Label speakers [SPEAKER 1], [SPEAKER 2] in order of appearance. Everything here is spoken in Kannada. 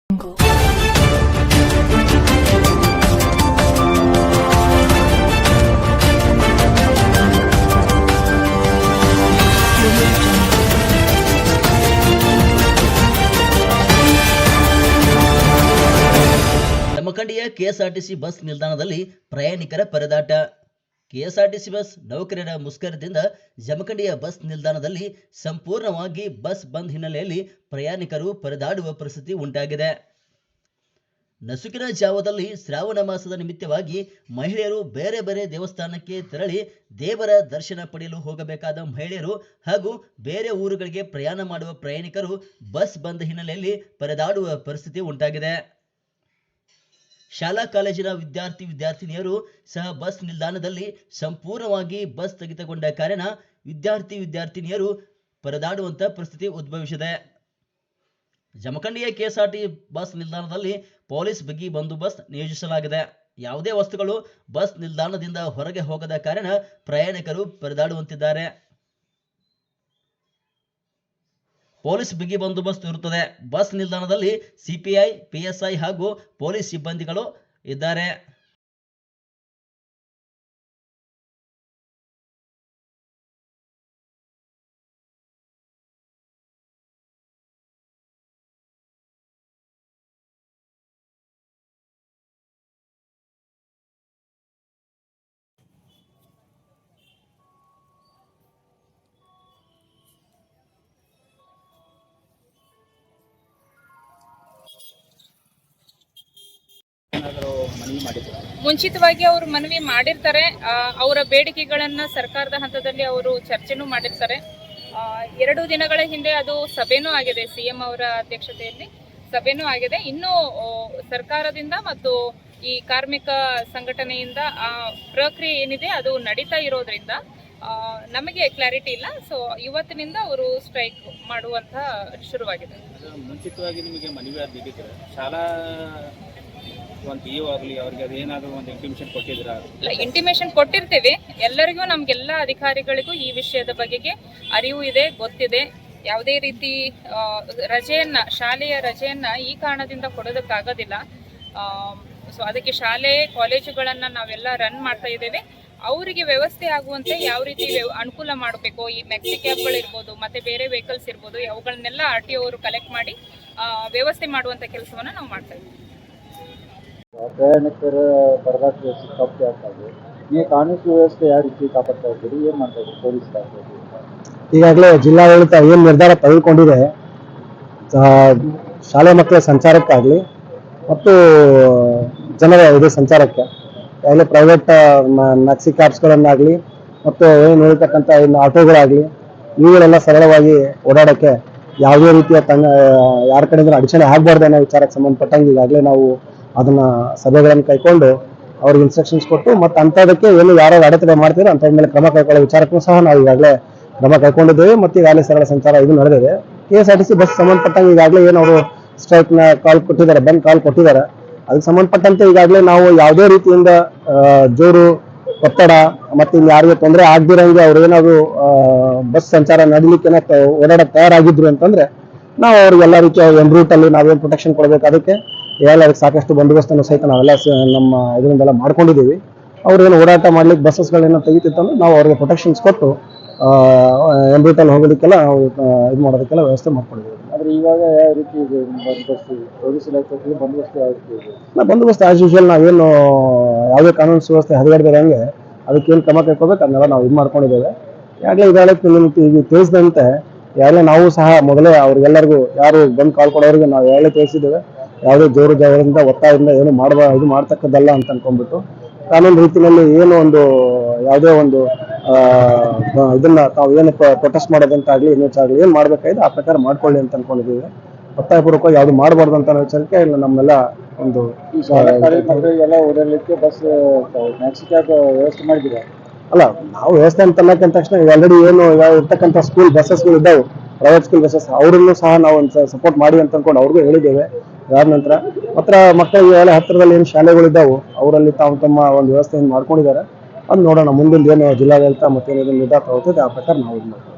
[SPEAKER 1] ಜಮಖಂಡಿಯ ಕೆಎಸ್ಆರ್ಟಿಸಿ ಬಸ್ ನಿಲ್ದಾಣದಲ್ಲಿ ಪ್ರಯಾಣಿಕರ ಪರದಾಟ. ಕೆಎಸ್ಆರ್ಟಿಸಿ ಬಸ್ ನೌಕರರ ಮುಷ್ಕರದಿಂದ ಜಮಖಂಡಿಯ ಬಸ್ ನಿಲ್ದಾಣದಲ್ಲಿ ಸಂಪೂರ್ಣವಾಗಿ ಬಸ್ ಬಂದ್ ಹಿನ್ನೆಲೆಯಲ್ಲಿ ಪ್ರಯಾಣಿಕರು ಪರದಾಡುವ ಪರಿಸ್ಥಿತಿ ಉಂಟಾಗಿದೆ. ನಸುಕಿನ ಜಾವದಲ್ಲಿ ಶ್ರಾವಣ ಮಾಸದ ನಿಮಿತ್ತವಾಗಿ ಮಹಿಳೆಯರು ಬೇರೆ ಬೇರೆ ದೇವಸ್ಥಾನಕ್ಕೆ ತೆರಳಿ ದೇವರ ದರ್ಶನ ಪಡೆಯಲು ಹೋಗಬೇಕಾದ ಮಹಿಳೆಯರು ಹಾಗೂ ಬೇರೆ ಊರುಗಳಿಗೆ ಪ್ರಯಾಣ ಮಾಡುವ ಪ್ರಯಾಣಿಕರು ಬಸ್ ಬಂದ್ ಹಿನ್ನೆಲೆಯಲ್ಲಿ ಪರದಾಡುವ ಪರಿಸ್ಥಿತಿ ಉಂಟಾಗಿದೆ. ಶಾಲಾ ಕಾಲೇಜಿನ ವಿದ್ಯಾರ್ಥಿನಿಯರು ಸಹ ಬಸ್ ನಿಲ್ದಾಣದಲ್ಲಿ ಸಂಪೂರ್ಣವಾಗಿ ಬಸ್ ಸ್ಥಗಿತಗೊಂಡ ಕಾರಣ ವಿದ್ಯಾರ್ಥಿನಿಯರು ಪರದಾಡುವಂತ ಪರಿಸ್ಥಿತಿ ಉದ್ಭವಿಸಿದೆ. ಜಮಖಂಡಿಯ ಕೆಎಸ್ಆರ್ಟಿ ಬಸ್ ನಿಲ್ದಾಣದಲ್ಲಿ ಪೊಲೀಸ್ ಬಿಗಿ ಬಂದೋಬಸ್ತ್ ನಿಯೋಜಿಸಲಾಗಿದೆ. ಯಾವುದೇ ವಸ್ತುಗಳು ಬಸ್ ನಿಲ್ದಾಣದಿಂದ ಹೊರಗೆ ಹೋಗದ ಕಾರಣ ಪ್ರಯಾಣಿಕರು ಪರದಾಡುವಂತಿದ್ದಾರೆ. ಪೊಲೀಸ್ ಬಿಗಿ ಬಂದೋಬಸ್ತ್ ಇರುತ್ತದೆ. ಬಸ್ ನಿಲ್ದಾಣದಲ್ಲಿ ಸಿಪಿಐ, ಪಿಎಸ್ಐ ಹಾಗೂ ಪೊಲೀಸ್ ಸಿಬ್ಬಂದಿಗಳು ಇದ್ದಾರೆ.
[SPEAKER 2] ಮುಂಚಿತವಾಗಿ ಅವರು ಮನವಿ ಮಾಡಿರ್ತಾರೆ. ಅವರ ಬೇಡಿಕೆಗಳನ್ನ ಸರ್ಕಾರದ ಹಂತದಲ್ಲಿ ಅವರು ಚರ್ಚೆನೂ ಮಾಡಿರ್ತಾರೆ. 2 ದಿನಗಳ ಹಿಂದೆ ಅದು ಸಭೆನೂ ಆಗಿದೆ. ಸಿಎಂ ಅವರ ಅಧ್ಯಕ್ಷತೆಯಲ್ಲಿ ಸಭೆನೂ ಆಗಿದೆ. ಇನ್ನು ಸರ್ಕಾರದಿಂದ ಮತ್ತು ಈ ಕಾರ್ಮಿಕ ಸಂಘಟನೆಯಿಂದ ಆ ಪ್ರಕ್ರಿಯೆ ಏನಿದೆ ಅದು ನಡೀತಾ ಇರೋದ್ರಿಂದ ನಮಗೆ ಕ್ಲಾರಿಟಿ ಇಲ್ಲ. ಸೊ ಇವತ್ತಿನಿಂದ ಅವರು ಸ್ಟ್ರೈಕ್ ಮಾಡುವಂತ ಶುರುವಾಗಿದೆ.
[SPEAKER 3] ಮುಂಚಿತವಾಗಿ ನಿಮಗೆ ಮನವಿ ಆಗಿದ್ದರೆ ಶಾಲಾ
[SPEAKER 2] ಇಂಟಿಮೇಷನ್ ಕೊಟ್ಟಿರ್ತೀವಿ. ಎಲ್ಲರಿಗೂ, ನಮ್ಗೆಲ್ಲ ಅಧಿಕಾರಿಗಳಿಗೂ ಈ ವಿಷಯದ ಬಗೆಗೆ ಅರಿವು ಇದೆ, ಗೊತ್ತಿದೆ. ಯಾವುದೇ ರೀತಿ ಶಾಲೆಯ ರಜೆಯನ್ನ ಈ ಕಾರಣದಿಂದ ಕೊಡೋದಕ್ಕಾಗೋದಿಲ್ಲ. ಸೊ ಅದಕ್ಕೆ ಶಾಲೆ ಕಾಲೇಜುಗಳನ್ನ ನಾವೆಲ್ಲ ರನ್ ಮಾಡ್ತಾ ಇದ್ದೇವೆ. ಅವರಿಗೆ ವ್ಯವಸ್ಥೆ ಆಗುವಂತೆ ಯಾವ ರೀತಿ ಅನುಕೂಲ ಮಾಡಬೇಕು, ಈ ಮ್ಯಾಕ್ಸಿ ಕ್ಯಾಬ್ಗಳಿರ್ಬೋದು ಮತ್ತೆ ಬೇರೆ ವೆಹಿಕಲ್ಸ್ ಇರ್ಬೋದು, ಅವುಗಳನ್ನೆಲ್ಲ RTO ಅವರು ಕಲೆಕ್ಟ್ ಮಾಡಿ ವ್ಯವಸ್ಥೆ ಮಾಡುವಂತ ಕೆಲಸವನ್ನ ನಾವು ಮಾಡ್ತಾ ಇದ್ದೀವಿ.
[SPEAKER 4] ಪ್ರಯಾಣಿಕರ ಪರದಾಟ ತಪ್ಪು ಆಗ್ತಾ ಇದೆ. ನೀವು ಕಾನೂನು ಸುವ್ಯವಸ್ಥೆ ಯಾವ ರೀತಿ ಕಾಪಾಡ್ತಾ ಇದ್ದೀರಿ? ಏನು ಮಾಡ್ತಾ ಇದ್ದೀರಿ ಪೊಲೀಸ್ ಇಲಾಖೆ?
[SPEAKER 5] ಈಗಾಗಲೇ ಜಿಲ್ಲಾಡಳಿತ ಏನು ನಿರ್ಧಾರ ತೆಗೆದುಕೊಂಡಿದೆ, ಶಾಲೆ ಮಕ್ಕಳ ಸಂಚಾರಕ್ಕಾಗಲಿ ಮತ್ತು ಜನರ ಇದು ಸಂಚಾರಕ್ಕೆ ಈಗಾಗಲೇ ಪ್ರೈವೇಟ್ ಮ್ಯಾಕ್ಸಿ ಕ್ಯಾಬ್ಸ್ಗಳನ್ನಾಗಲಿ ಮತ್ತು ಏನು ಉಳಿತಕ್ಕಂಥ ಇನ್ನು ಆಟೋಗಳಾಗಲಿ ಇವುಗಳೆಲ್ಲ ಸರಳವಾಗಿ ಓಡಾಡೋಕ್ಕೆ ಯಾವುದೇ ರೀತಿಯ ಯಾರ ಕಡೆಯಿಂದ ಅಡಚಣೆ ಆಗಬಾರ್ದು ಅನ್ನೋ ವಿಚಾರಕ್ಕೆ ಸಂಬಂಧಪಟ್ಟಂಗೆ ಈಗಾಗಲೇ ನಾವು ಅದನ್ನ ಸಭೆಗಳನ್ನು ಕೈಕೊಂಡು ಅವ್ರಿಗೆ ಇನ್ಸ್ಟ್ರಕ್ಷನ್ಸ್ ಕೊಟ್ಟು ಮತ್ತು ಅಂಥದಕ್ಕೆ ಏನು ಯಾರು ಅಡೆತಡೆ ಮಾಡ್ತೀರೋ ಅಂಥದ್ರ ಮೇಲೆ ಕ್ರಮ ಕೈಗೊಳ್ಳೋ ವಿಚಾರಕ್ಕೂ ಸಹ ನಾವು ಈಗಾಗಲೇ ಕ್ರಮ ಕೈಗೊಂಡಿದ್ದೇವೆ ಮತ್ತು ಈಗಾಗಲೇ ಸರಳ ಸಂಚಾರ ಇದು ನಡೆದಿದೆ. KSRTC ಬಸ್ ಸಂಬಂಧಪಟ್ಟಂಗೆ ಈಗಾಗಲೇ ಏನು ಅವರು ಸ್ಟ್ರೈಕ್ನ ಕಾಲ್ ಕೊಟ್ಟಿದ್ದಾರೆ, ಬಂದ್ ಕಾಲ್ ಕೊಟ್ಟಿದ್ದಾರೆ. ಅದಕ್ಕೆ ಸಂಬಂಧಪಟ್ಟಂತೆ ಈಗಾಗಲೇ ನಾವು ಯಾವುದೇ ರೀತಿಯಿಂದ ಜೋರು ಒತ್ತಡ ಮತ್ತು ಇಲ್ಲಿ ಯಾರಿಗೆ ತೊಂದರೆ ಆಗದಿರಂಗೆ ಅವ್ರು ಏನಾದ್ರು ಬಸ್ ಸಂಚಾರ ನಡೀಲಿಕ್ಕೆ ಓಡಾಡಕ್ಕೆ ತಯಾರಾಗಿದ್ರು ಅಂತಂದ್ರೆ ನಾವು ಅವ್ರಿಗೆಲ್ಲ ರೀತಿಯ ರೂಟಲ್ಲಿ ನಾವೇನು ಪ್ರೊಟೆಕ್ಷನ್ ಕೊಡಬೇಕು ಅದಕ್ಕೆ ಅದಕ್ಕೆ ಸಾಕಷ್ಟು ಬಂದೋಬಸ್ತನ್ನು ಸಹಿತ ನಾವೆಲ್ಲ ನಮ್ಮ ಇದರಿಂದೆಲ್ಲ ಮಾಡ್ಕೊಂಡಿದ್ದೀವಿ. ಅವ್ರೇನು ಓಡಾಟ ಮಾಡ್ಲಿಕ್ಕೆ ಬಸ್ಸಸ್ಗಳೇನೋ ತೆಗಿತಿತ್ತಂದ್ರೆ ನಾವು ಅವ್ರಿಗೆ ಪ್ರೊಟೆಕ್ಷನ್ಸ್ ಕೊಟ್ಟು ರೂಟಲ್ಲಿ ಹೋಗೋದಕ್ಕೆಲ್ಲ ನಾವು ಇದು ಮಾಡೋದಕ್ಕೆಲ್ಲ ವ್ಯವಸ್ಥೆ ಮಾಡ್ಕೊಂಡಿದ್ದೀವಿ.
[SPEAKER 4] ಆದರೆ ಇವಾಗ ಯಾವ ರೀತಿ ಇದೆ ಪೊಲೀಸ್ ಇಲಾಖೆ ಬಂದೋಬಸ್ತ್ ಯಾವ ರೀತಿ ಇದೆ?
[SPEAKER 5] ಬಂದೋಬಸ್ತ್ ಆಸ್ ಯೂಶುವಲ್ ನಾವೇನು ಯಾವುದೇ ಕಾನೂನು ಸುವ್ಯವಸ್ಥೆ ಹದಗೆಡದಂಗೆ ಅದಕ್ಕೇನು ಕ್ರಮ ಕೈಗೊಳ್ಬೇಕು ಅದನ್ನೆಲ್ಲ ನಾವು ಇದು ಮಾಡ್ಕೊಂಡಿದ್ದೇವೆ. ಈಗಾಗಲೇ ಈಗ ತಿಳಿಸಿದಂತೆ ಈಗಾಗಲೇ ನಾವು ಸಹ ಮೊದಲೇ ಅವ್ರಿಗೆಲ್ಲರಿಗೂ ಯಾರು ಬಂದು ಕಾಲ್ ಕೊಡೋರಿಗೆ ನಾವು ಈಗಾಗಲೇ ತಿಳಿಸಿದ್ದೇವೆ. ಯಾವುದೇ ಜೋರು ಜವರದಿಂದ ಒತ್ತಾಯದಿಂದ ಏನು ಇದು ಮಾಡ್ತಕ್ಕದ್ದಲ್ಲ ಅಂತ ಅನ್ಕೊಂಡ್ಬಿಟ್ಟು ಕಾನೂನು ರೀತಿಯಲ್ಲಿ ಏನು ಒಂದು ಯಾವುದೇ ಒಂದು ಇದನ್ನ ತಾವು ಏನು ಪ್ರೊಟೆಸ್ಟ್ ಮಾಡೋದಂತಾಗಲಿ ಇನ್ನೊಂದಾಗಲಿ ಏನು ಮಾಡಬೇಕಾಗಿದೆ ಆ ಪ್ರಕಾರ ಮಾಡ್ಕೊಳ್ಳಿ ಅಂತ ಅನ್ಕೊಂಡಿದ್ದೀವಿ. ಒತ್ತಾಯಪೂರ್ವಕವಾಗಿ ಯಾವುದು ಮಾಡಬಾರ್ದು ಅಂತ ವಿಚಾರಕ್ಕೆ ಇಲ್ಲ ನಮ್ಮೆಲ್ಲ ಒಂದು
[SPEAKER 4] ಎಲ್ಲ ಓಡಾಡಲಿಕ್ಕೆ ಬಸ್ ಮ್ಯಾಕ್ಸಿ ಕ್ಯಾಬ್ ವ್ಯವಸ್ಥೆ ಮಾಡಿದ್ದೀರಾ?
[SPEAKER 5] ಅಲ್ಲ, ನಾವು ವ್ಯವಸ್ಥೆ ಅಂತ ಅನ್ನೋಕ್ಕಿಂತ ತಕ್ಷಣ ಆಲ್ರೆಡಿ ಏನು ಇರ್ತಕ್ಕಂಥ ಸ್ಕೂಲ್ ಬಸ್ಸಸ್ಗಳು ಇದ್ದಾವೆ, ಪ್ರೈವೇಟ್ ಸ್ಕೂಲ್ ಬಸ್ಸಸ್, ಅವರನ್ನು ಸಹ ನಾವು ಒಂದು ಸಪೋರ್ಟ್ ಮಾಡಿ ಅಂತ ಅನ್ಕೊಂಡು ಅವ್ರಿಗೂ ಹೇಳಿದ್ದೇವೆ. ಅದಾದ ನಂತರ ಮಕ್ಕಳಿಗೆ ಹತ್ತಿರದಲ್ಲಿ ಏನು ಶಾಲೆಗಳಿದ್ದಾವೆ ಅವರಲ್ಲಿ ತಮ್ಮ ಒಂದು ವ್ಯವಸ್ಥೆಯನ್ನು ಮಾಡ್ಕೊಂಡಿದ್ದಾರೆ. ಅದು ನೋಡೋಣ ಮುಂದಿನ ಏನು ಜಿಲ್ಲಾಡಳಿತ ಮತ್ತೇನು ನಿರ್ಧಾರ ತಗೋತದೆ ಆ ಪ್ರಕಾರ ನಾವು ಇದು ಮಾಡ್ತೀವಿ.